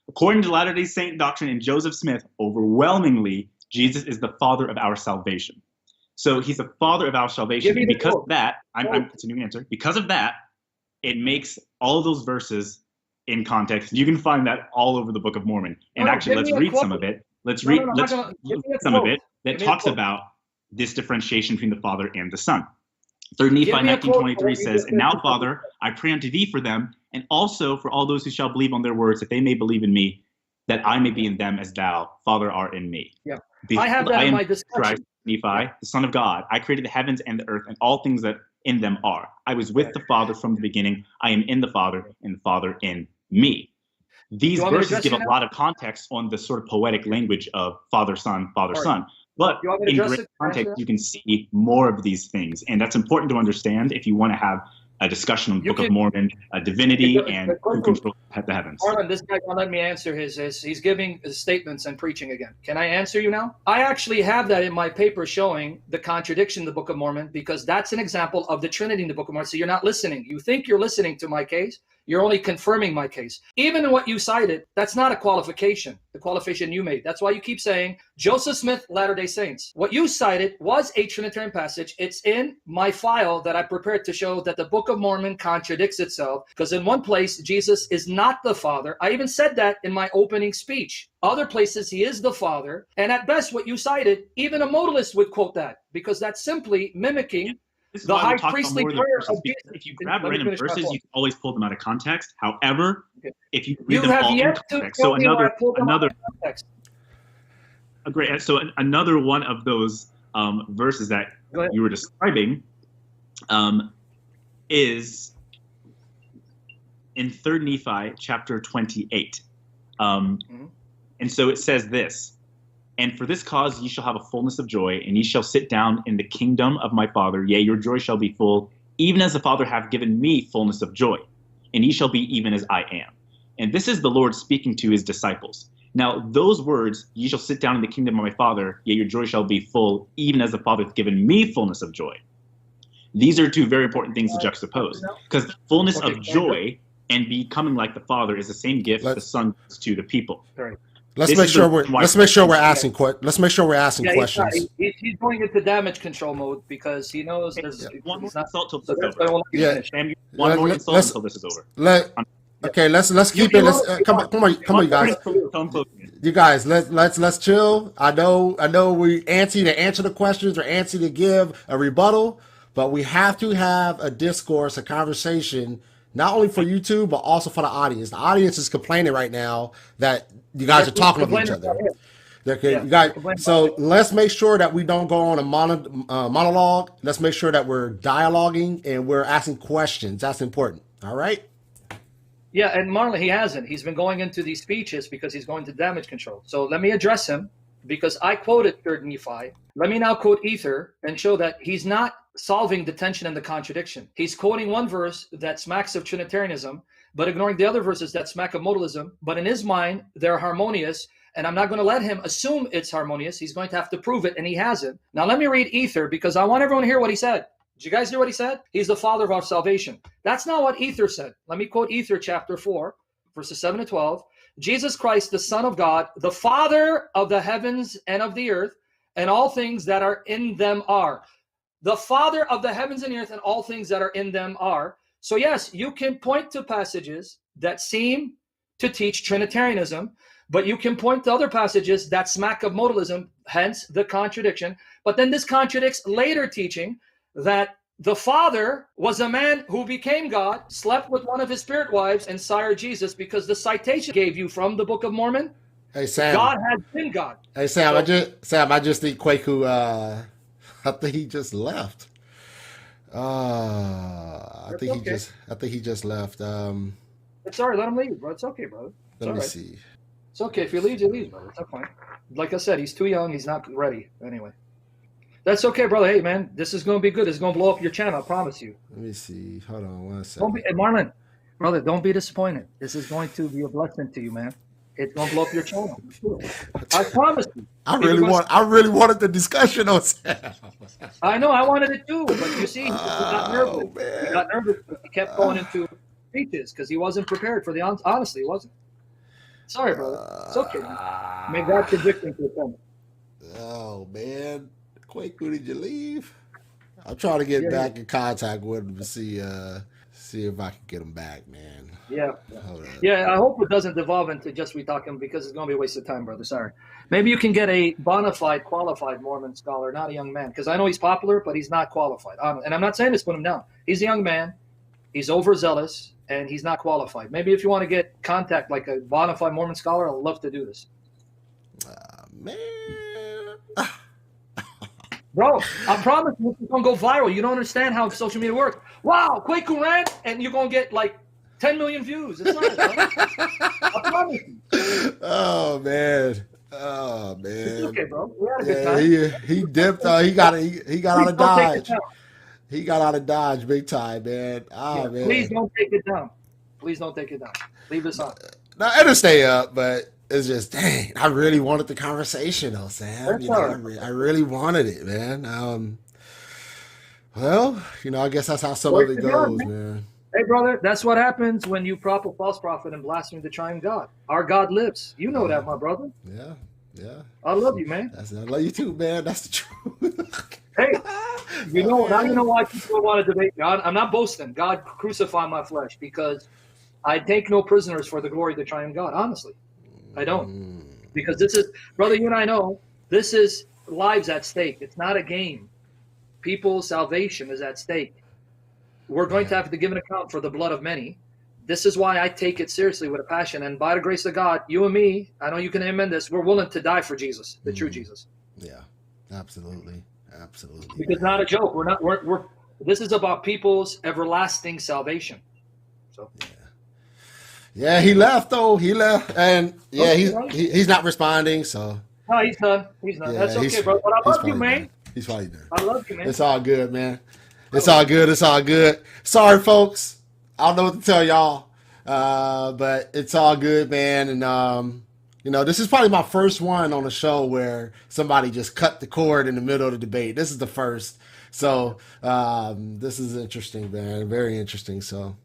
According to Latter-day Saint doctrine and Joseph Smith, overwhelmingly, Jesus is the father of our salvation. So he's the father of our salvation. And because of that, I'm continuing to answer. Because of that, it makes all of those verses in context. You can find that all over the Book of Mormon. And actually, let's read some of it. Let's read some of it that talks about this differentiation between the Father and the Son. 3 Nephi 19:23 says, "And now, Father, I pray unto thee for them, and also for all those who shall believe on their words, that they may believe in me, that I may be in them as thou, Father, art in me." Yeah, I have that in my discussion. Christ, Nephi, the Son of God. I created the heavens and the earth, and all things that in them are. I was with the Father from the beginning. I am in the Father, and the Father in me. These verses give a lot of context on the sort of poetic language of Father, Son, Father, Son. But in great context, you can see more of these things. And that's important to understand if you want to have a discussion on the Book of Mormon, divinity, and who controls the heavens. Marlon, this guy won't let me answer he's giving his statements and preaching again. Can I answer you now? I actually have that in my paper showing the contradiction in the Book of Mormon, because that's an example of the Trinity in the Book of Mormon. So you're not listening. You think you're listening to my case. You're only confirming my case. Even in what you cited, that's not a qualification, the qualification you made. That's why you keep saying Joseph Smith, Latter-day Saints. What you cited was a Trinitarian passage. It's in my file that I prepared to show that the Book of Mormon contradicts itself, because in one place, Jesus is not the Father. I even said that in my opening speech. Other places, he is the Father. And at best, what you cited, even a modalist would quote that, because that's simply mimicking the high priestly prayer of Jesus. If you grab random verses, you can always pull them out of context. However, if you read them all in context, so another one of those verses that you were describing is in 3 Nephi chapter 28. And so it says this: "And for this cause ye shall have a fullness of joy, and ye shall sit down in the kingdom of my Father. Yea, your joy shall be full, even as the Father hath given me fullness of joy. And ye shall be even as I am." And this is the Lord speaking to his disciples. Now, those words, "Ye shall sit down in the kingdom of my Father, yea, your joy shall be full, even as the Father hath given me fullness of joy." These are two very important things to juxtapose, because fullness of joy and becoming like the Father is the same gift the Son gives to the people. Let's make sure we're asking questions. He's going into damage control mode because he knows there's one more insult till this is over. One more insult until this is over. Let's keep it. Come on, you guys. You guys, let's chill. I know we antsy to answer the questions or antsy to give a rebuttal, but we have to have a discourse, a conversation, not only for YouTube but also for the audience. The audience is complaining right now that you guys are talking over each other. Okay, you guys. So let's make sure that we don't go on a monologue. Let's make sure that we're dialoguing and we're asking questions. That's important. All right. Yeah, and Marlon, he hasn't. He's been going into these speeches because he's going to damage control. So let me address him, because I quoted 3 Nephi. Let me now quote Ether and show that he's not solving the tension and the contradiction. He's quoting one verse that smacks of Trinitarianism, but ignoring the other verses that smack of modalism. But in his mind, they're harmonious, and I'm not going to let him assume it's harmonious. He's going to have to prove it, and he hasn't. Now let me read Ether, because I want everyone to hear what he said. Did you guys hear what he said? He's the Father of our salvation. That's not what Ether said. Let me quote Ether chapter 4, verses 7 to 12. "Jesus Christ, the Son of God, the Father of the heavens and of the earth, and all things that are in them are." The Father of the heavens and earth and all things that are in them are. So yes, you can point to passages that seem to teach Trinitarianism, but you can point to other passages that smack of modalism, hence the contradiction. But then this contradicts later teaching that the Father was a man who became God, slept with one of his spirit wives, and sired Jesus, because the citation gave you from the Book of Mormon, hey Sam, God has been God. Hey Sam, so, I just think Kwaku, I think he just left. I think he just left. It's all right, let him leave, bro. It's okay, bro. Let me see. It's okay. If he leaves, he leaves, brother. It's fine. Like I said, he's too young. He's not ready. Anyway. That's okay, brother. Hey, man, this is going to be good. It's going to blow up your channel, I promise you. Let me see. Hold on 1 second. Marlon, brother, don't be disappointed. This is going to be a blessing to you, man. It's going to blow up your channel. I promise you. I really wanted the discussion on Sam. I know. I wanted it too. But you see, he got nervous. Man. He got nervous. He kept going into speeches because he wasn't prepared for the honesty. He wasn't. Sorry, brother. It's okay. May God convict me to offend. Oh man, Quake, did you leave? I'm trying to get back in contact with him to see if I can get him back, man. Yeah. I hope it doesn't devolve into just we talking because it's going to be a waste of time, brother. Sorry. Maybe you can get a bona fide, qualified Mormon scholar, not a young man, because I know he's popular, but he's not qualified. And I'm not saying this, put him down. He's a young man. He's overzealous, and he's not qualified. Maybe if you want to get contact like a bona fide Mormon scholar, I'd love to do this. Man. Bro, I promise you, it's going to go viral. You don't understand how social media works. Wow, Quaker rant, and you're going to get like 10 million views. It's not, I promise you. Oh, man. It's okay, bro. We had a good time. He dipped. He got out of Dodge. He got out of Dodge big time, man. Man. Please don't take it down. Please don't take it down. Leave this on. No, it'll stay up, but it's just, dang, I really wanted the conversation, though, Sam. I really wanted it, man. Well, I guess that's how some of it goes, man. Hey, brother, that's what happens when you prop a false prophet and blaspheme the triune God. Our God lives. You know that, my brother. Yeah. I love you, man. I love you too, man. That's the truth. Hey, now you know why people want to debate God. I'm not boasting. God crucified my flesh because I take no prisoners for the glory of the triune God. Honestly, I don't. Because this is, brother, you and I know, this is lives at stake. It's not a game. People's salvation is at stake. We're going to have to give an account for the blood of many. This is why I take it seriously with a passion. And by the grace of God, you and me, I know you can amen this, we're willing to die for Jesus, the true Jesus. Yeah, absolutely. Because it's not a joke. This is about people's everlasting salvation. So. Yeah, he left though. He left, and he's not responding. So. No, he's done. Yeah, that's okay, bro. But I love you, man. He's probably done. I love you, man. It's all good, man. It's all good. Sorry, folks. I don't know what to tell y'all, but it's all good, man. And this is probably my first one on the show where somebody just cut the cord in the middle of the debate. This is the first, so this is interesting, man. Very interesting. So.